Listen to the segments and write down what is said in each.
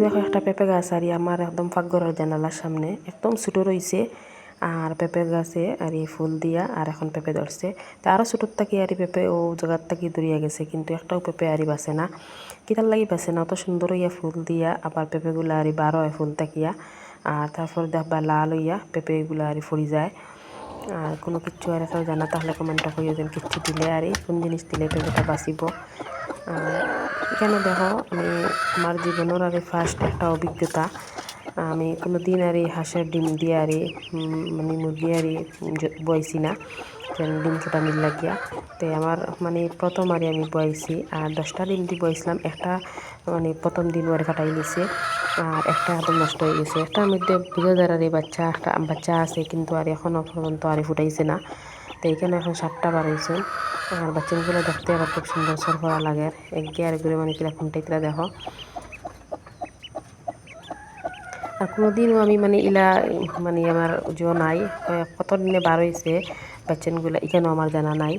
দেখো একটা পেঁপে গাছ আর আমার একদম পাকঘরের জানালার সামনে একদম ছোটো রয়েছে। আর পেঁপে গাছে আর ফুল দিয়া আর এখন পেঁপে ধরছে। তা আরও ছোটোর থাকি আর পেঁপে ও জায়গার থাকি দূরিয়া গেছে, কিন্তু একটাও পেঁপে আরি বাসে না। কিতার লাগি বাসে না? অত সুন্দর হইয়া ফুল দিয়া আবার পেঁপেগুলো আরি বার হয় ফুল তাকিয়া। আর তারপর দেখবা লাল হইয়া পেঁপেগুলো আরি ফুরি যায়। আর কোনো কিচ্ছু আর কেউ জানা তাহলে কমেন্টটা করিও যেন কিচ্ছু দিলে আর কোন জিনিস দিলে পেঁপেটা বাঁচিব। কেন দেখো আমি আমার জীবনের আর ফার্স্ট একটা অভিজ্ঞতা। আমি কোনো দিন আর হাঁসের ডিম দিয়ে আর মানে মুরগি আর বইছি না, যেন ডিম ফুটানির লাগিয়া। তো আমার মানে প্রথম আর আমি বইছি আর 10টা ডিম দিয়ে বইছিলাম। একটা মানে প্রথম দিন ওর কাটাই গেছে আর একটা একদম নষ্ট হয়ে গেছে। একটার মধ্যে বুঝা যায় আর বাচ্চা একটা বাচ্চা আছে, কিন্তু আর এখনও পর্যন্ত আর ফুটাইছে না। তো এইখানে এখন 7টা বার হয়েছে। আর বাচ্চাগুলো দেখতে আবার খুব সুন্দর সরফরা লাগে, এগিয়ে আর ঘুরে মানে কিরকম টেকরা দেখো। আর কোনোদিনও আমি মানে ইলা মানে আমার নাই কত দিনে বার হয়েছে বাচ্চাগুলো এখানেও আমার জানা নাই।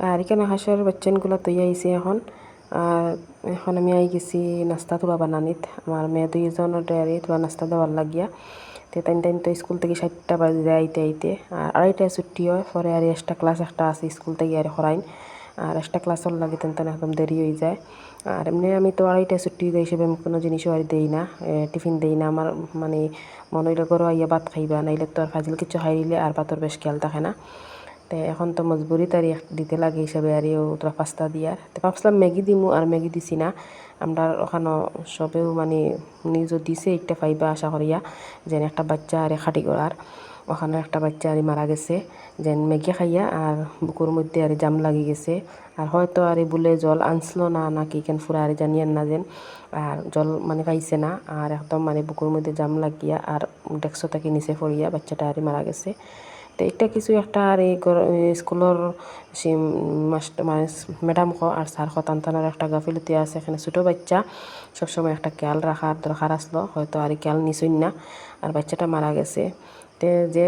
আর এখানে হাঁসের বাচ্চাগুলো তৈরি আইছে এখন। আর এখন আমি আই গেছি নাস্তা তোলা বানানিত। আমার মেয়ে 2জনের ডেয়ারি তোলা নাস্তা দেওয়ার লাগিয়া। তো টাইম তো স্কুল থেকে 7টা বাজে যায় আইতে আইতে। আর আড়াইটায় ছুটি হয়, পরে আর এক্সট্রা ক্লাস একটা আছে স্কুল থেকে আর হরাইন। আর এক্সট্রা ক্লাসের লাগে তেন একদম দেরি হয়ে যায়। আর এমনি আমি তো আড়াইটায় ছুটি দেয় হিসেবে আমি কোনো জিনিসও আর দেই না, টিফিন দেই না। আমার মানে মনে হইলে ঘরে আইয়া ভাত খাইবা, নাইলে তো আর ফাজিল কিছু খাই দিলে আর ভাতর বেশ খেয়াল থাকে না। তো এখন তো মজবুরি তারি দিতে লাগে হিসাবে আর তোরা পাস্তা দিয়ার। তো ভাবছিলাম ম্যাগি দিমু, আর ম্যাগি দিছি না। আমরা ওখানে সবেও মানে নিজও দিছে একটা ফাইবা আশা করিয়া যেন একটা বাচ্চা আর খাটি করার ওখানে একটা বাচ্চা আর মারা গেছে যেন ম্যাগি খাইয়া আর বুকুর মধ্যে আর জাম লাগি গেছে। আর হয়তো আর বলে জল আনছিল না নাকি কেন ফুরা আর জানিয়েন না যেন। আর জল মানে পাইছে না আর একদম মানে বুকুর মধ্যে জাম লাগিয়া আর ডেস্ক থেকে নিচে পড়িয়া বাচ্চাটা আর মারা গেছে। তো এটা কিছু একটা আর এই স্কুলের সে মাস্টার মানে ম্যাডাম আর স্যার তান্তানার একটা গাফিলতি আছে। এখানে ছোটো বাচ্চা সবসময় একটা খেয়াল রাখার দরকার আসলো, হয়তো আর খেয়াল নিছই না আর বাচ্চাটা মারা গেছে। তে যে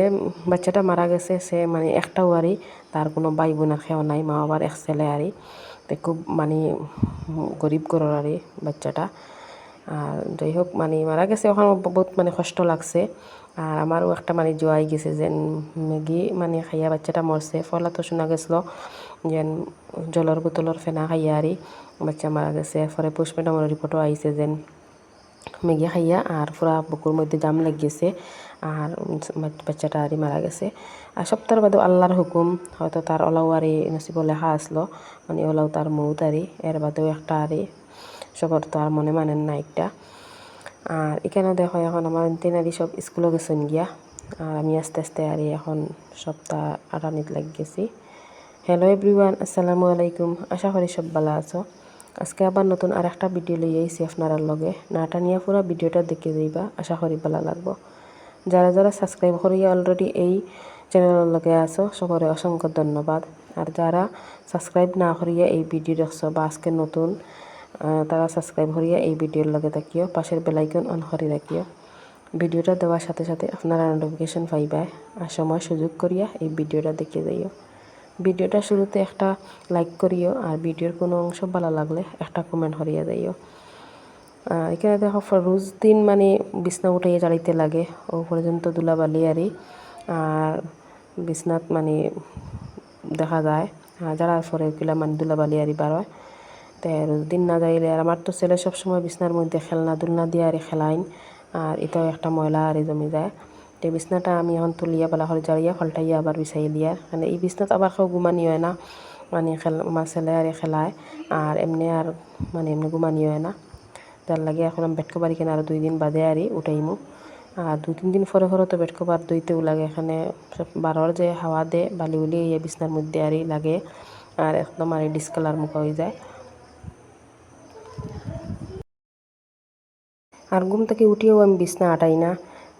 বাচ্চাটা মারা গেছে সে মানে একটাও আরই তার কোনো ভাই বোন খেও নাই, মা বাবার এক ছেলে আরই। তো খুব মানে গরিব ঘরের আরই বাচ্চাটা। আর যাই হোক মানে মারা গেছে, ওখানে বহুত মানে কষ্ট লাগছে। আর আমারও একটা মানে জোয়াই গেছে যে ম্যাগি মানে খাইয়া বাচ্চাটা মরছে। ফলা তো শোনা গেছিলো যেন জলের বোতলের ফেনা খাইয়া আরই বাচ্চা মারা গেছে। এরপরে পোস্টমর্টমের রিপোর্টও আইছে যেন ম্যাগি খাইয়া আর পুরা বুকুর মধ্যে জাম লাগিয়েছে আর বাচ্চাটা আরই মারা গেছে। আর সপ্তাহ বাদে আল্লাহর হুকুম, হয়তো তার ওলাও আরই নসিব লেখা আসলো, মানে ওলাও তার মৌত আরই। এর বাদেও একটা আরই সবার তো আর মনে মানেন না একটা। আর এখানেও দেখো এখন আমার তেনারি সব স্কুলে গেছেন গিয়া। আর আমি আস্তে আস্তে আর এখন সপ্তাহ আটানিত লাগ গেছি। হ্যালো এভরিওয়ান, আসসালামু আলাইকুম। আশা করি সব ভালো আছো। আজকে আবার নতুন আর একটা ভিডিও লই আইছি আপনার লগে। নাটা নিয়ে পুরো ভিডিওটা দেখে যাইবা, আশা করি ভালো লাগবো। যারা যারা সাবস্ক্রাইব করিয়া অলরেডি এই চ্যানেলের লগে আছো সবারে অসংখ্য ধন্যবাদ। আর যারা সাবস্ক্রাইব না করিয়া এই ভিডিও দেখছো বা আজকে নতুন তারা সাবস্ক্রাইব করিয়া এই ভিডিওর লগে থাকিও, পাশের বেলাইকন অন করে রাখিও। ভিডিওটা দেওয়ার সাথে সাথে আপনারা নোটিফিকেশন পাইবা। আর সময় সুযোগ করিয়া এই ভিডিওটা দেখে যাইও। ভিডিওটা শুরুতে একটা লাইক করিও আর ভিডিওর কোনো অংশ ভালো লাগলে একটা কমেন্ট করিয়া যাইও। এখানে দেখো রোজ দিন মানে বিছনা উঠাইয়া জ্বালাইতে লাগে, ও পর্যন্ত ধুলাবালি আরই আর বিছনাত মানে দেখা যায় যারার পরে ওগুলা মানে ধুলাবালি আরই বার হয়। তো রোজ দিন না যাইলে আর আমার তো ছেলে সবসময় বিছনার মধ্যে খেলনা দুলনা দিয়ে আর খেলাইন, আর এটাও একটা ময়লা আর জমি যায়। তো বিছনাটা আমি এখন তুলিয়া বালা করে জারিয়া ফাল্টাইয়া আবার বিছাই দিয়া, মানে এই বিছনাত আবার কেউ ঘুমানি হয় না, মানে আমার ছেলে আর খেলায় আর এমনি আর মানে এমনি ঘুমানি হয় না। তার লাগে এখন আমি বেড কভার এখানে আরও 2 দিন বাদে আরই উঠাইমু। আর 2-3 দিন পরে পরে তো বেড কভার ধুইতেও লাগে। এখানে সব বারোর যে হাওয়া দে বালি উলি এই বিছনার মধ্যে আরই লাগে আর একদম আর ডিসকালার মুখা হয়ে যায়। আর ঘুম থেকে উঠিয়েও আমি বিছনা আটাই না,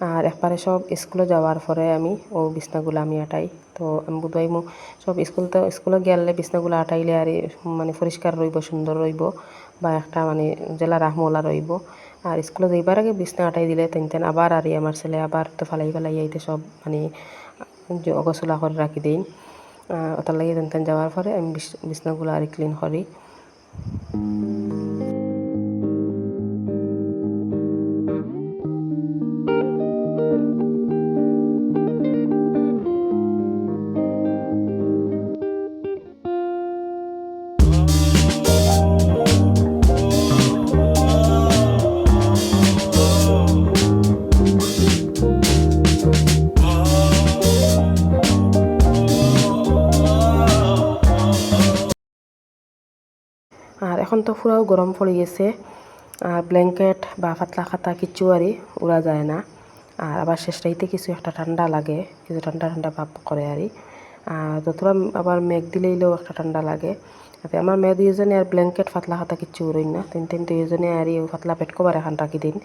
আর একবারে সব স্কুলে যাওয়ার পরে আমি ও বিছনাগুলো আমি আটাই। তো আমি বুধবাই সব স্কুলে গেলে বিছনাগুলো আটাইলে আর মানে পরিষ্কার রইব, সুন্দর রইব, বা একটা মানে জেলা রাহমোলা রইব। আর স্কুলে যাইবার আগে বিছনা আটাই দিলে তেন আবার আর আমার ছেলে আবার তো ফালাই আইতে সব মানে অগোছলা করে রাখি দিই। ওটার লাগে তেন যাওয়ার পরে আমি বিছনাগুলো আর ক্লিন করি। আর এখন তো পুরাও গরম পড়ে গেছে, আর ব্ল্যাঙ্কেট বা পাতলা খাতা কিচ্ছু আরই উড়া যায় না। আর আবার শেষ রাইতে কিছু একটা ঠান্ডা লাগে, কিছু ঠান্ডা ঠান্ডা ভাব করে আরই। আর যতটা আবার মেঘ দিলেইলেও একটা ঠান্ডা লাগে। তাতে আমার মেয়ে দুইজনে আর ব্ল্যাঙ্কেট পাতলা খাতা কিচ্ছু উড়ই না, তিন দুইজনে আরই ও পাতলা বেড কভার এখন রাখি দিন।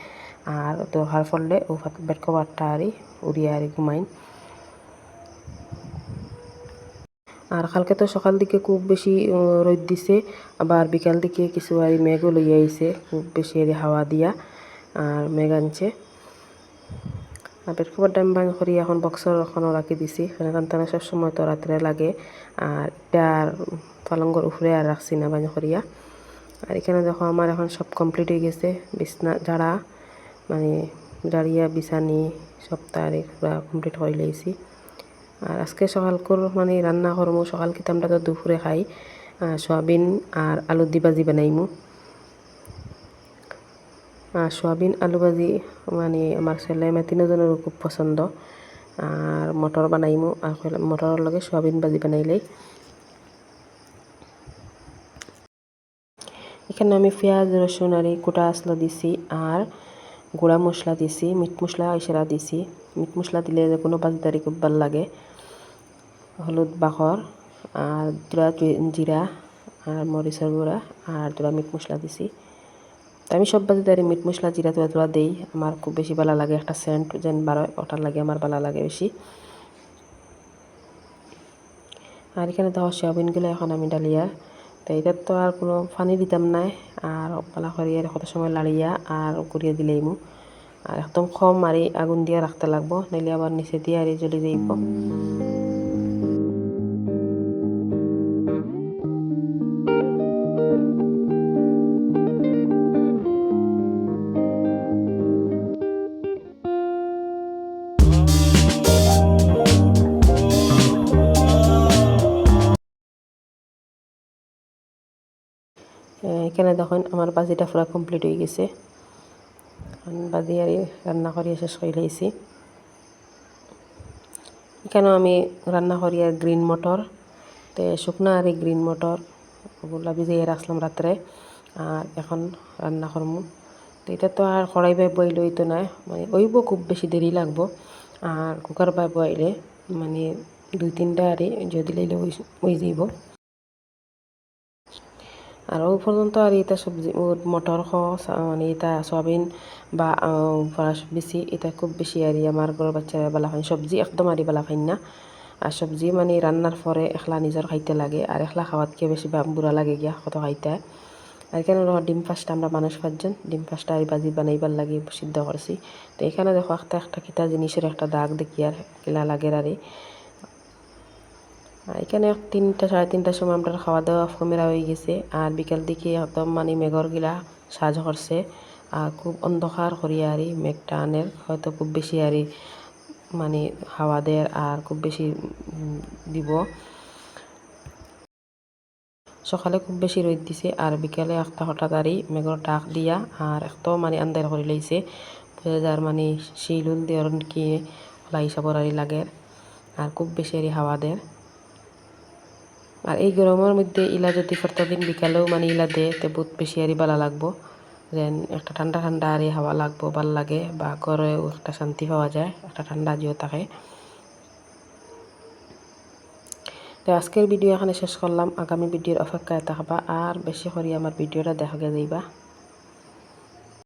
আর দরকার পড়লে ও বেড কভারটা আরই উড়িয়ে আরই ঘুমাইন। আর কালকে তো সকাল দিকে খুব বেশি রোদ দিছে, আবার বিকাল দিকে কিছু আর মেঘও লইয়া আইছে, খুব বেশি আর হাওয়া দিয়া আর মেঘ আনছে। আর বেড কভারটা আমি বাং করি এখন বক্সর এখনও রাখি দিছি, কারণ সব সময় তো রাত্রে লাগে। আর এটা আর পালঙ্গর উপরে আর রাখছি না বাং করিয়া। আর এখানে দেখো আমার এখন সব কমপ্লিট হয়ে গেছে, বিছনা ঝাড়া মানে দাঁড়িয়া বিছানি সব তারিখ কমপ্লিট করে লইছি। আর আজকে সকালকর মানে রান্না করমু, সকাল কিন্তু আমরা তো দুপুরে খাই সয়াবিন আর আলু দি ভাজি বানাইমু। সয়াবিন আলু ভাজি মানে আমার ছেলে মেয়ে তিনজনেরও খুব পছন্দ। আর মটর বানাইমু, আর মটরের লগে সয়াবিন ভাজি বানাইলেই। এখানে আমি পেঁয়াজ রসুন আর কুটা আসলা দিছি, আর গুঁড়া মশলা দিছি, মিট মশলা ইশারা দিছি। মিট মশলা দিলে যে কোনো ভাজিদারি খুব ভালো লাগে। হলুদ বাখর আর দুরা জিরা আর মরিচের গুঁড়া আর দুরা মিট মশলা দিছি। তো আমি সব ভাজিদারি মিট মশলা জিরা দুরা দেই, আমার খুব বেশি ভালো লাগে, একটা সেন্ট যেন বারোয় ওটার লাগে আমার ভালো লাগে বেশি। আর এখানে দেখো সয়াবিনগুলো এখন আমি ডালিয়া, তো এটার তো আর কোনো পানি দিতাম নাই, আর পালা করিয়া কত সময় লাড়িয়া আর করিয়া দিলেইমু। আর একদম কম আর আগুন দিয়ে রাখতে লাগবো, নাইলে আবার নিচে দিয়ে আর জ্বলি যাইব। এখানে দেখুন আমার বাজিটা পুরো কমপ্লিট হয়ে গেছে, বাজি আর রান্না করিয়া শেষ করে লাইছি। এখানেও আমি রান্না করি আর গ্রিন মটর, তো শুকনো আর গ্রিন মটর ওগুলো ভিজিয়ে রাখলাম রাত্রে, আর এখন রান্না করবো। তো এটা তো আর কড়াই বাই বইলে হইতো না, মানে ওইব খুব বেশি দেরি লাগবো। আর কুকার বাই বইলে মানে 2-3টা আর যদি লাইলে ওই যাইব। আর ও পর্যন্ত আর এটা সবজি মটর মানে এটা সয়াবিন বা বেশি এটা খুব বেশি আর আমার ঘরের বাচ্চারা বালা খাই, সবজি একদম আর বালা খাই না। আর সবজি মানে রান্নার পরে একলা নিজের খাইতে লাগে, আর একলা খাওয়াতকে বেশি বুড়া লাগে গিয়া কত খাইতে। আর এখানে দেখো ডিম 5টা, আমরা মানুষ 5জন, ডিম 5টা আর ভাজি বানাইবার লাগে সিদ্ধ করছি। তো এখানে দেখো একটা কিতা জিনিসের একটা দাগ দেখি আর কিলা লাগে আর এখানে 3টা-3:30টার সময় আমরা খাওয়া দাওয়া কমেরা হয়ে গেছে। আর বিকাল দিকে একদম মানে মেঘর গিলা সাজ করছে, আর খুব অন্ধকার করিয়া আর মেঘটা আনের হয়তো খুব বেশি আর মানে হাওয়া দেয় আর খুব বেশি দিব। সকালে খুব বেশি রোদ দিছে, আর বিকালে একটা হঠাৎ আর মেঘর ডাক দিয়া আর একটাও মানে আন্দার করে লইছে, বোঝা যার মানে শিলুল দেওয়ার কি ওলা হিসাবর আর লাগে, আর খুব বেশি আর হাওয়া দেয়। আর এই গরমের মধ্যে ইলা যদি প্রতিদিন বিকালেও মানে ইলা দে তো বহুত বেশি আর ভালো লাগবো, যেন একটা ঠান্ডা ঠান্ডা আর হাওয়া লাগবো, ভাল লাগে, বা ঘরেও একটা শান্তি পাওয়া যায়, একটা ঠান্ডা জিও থাকে। তো আজকের ভিডিও এখানে শেষ করলাম, আগামী ভিডিওর অপেক্ষায় থাকবা, আর বেশি করে আমার ভিডিওটা দেখা যাইবা।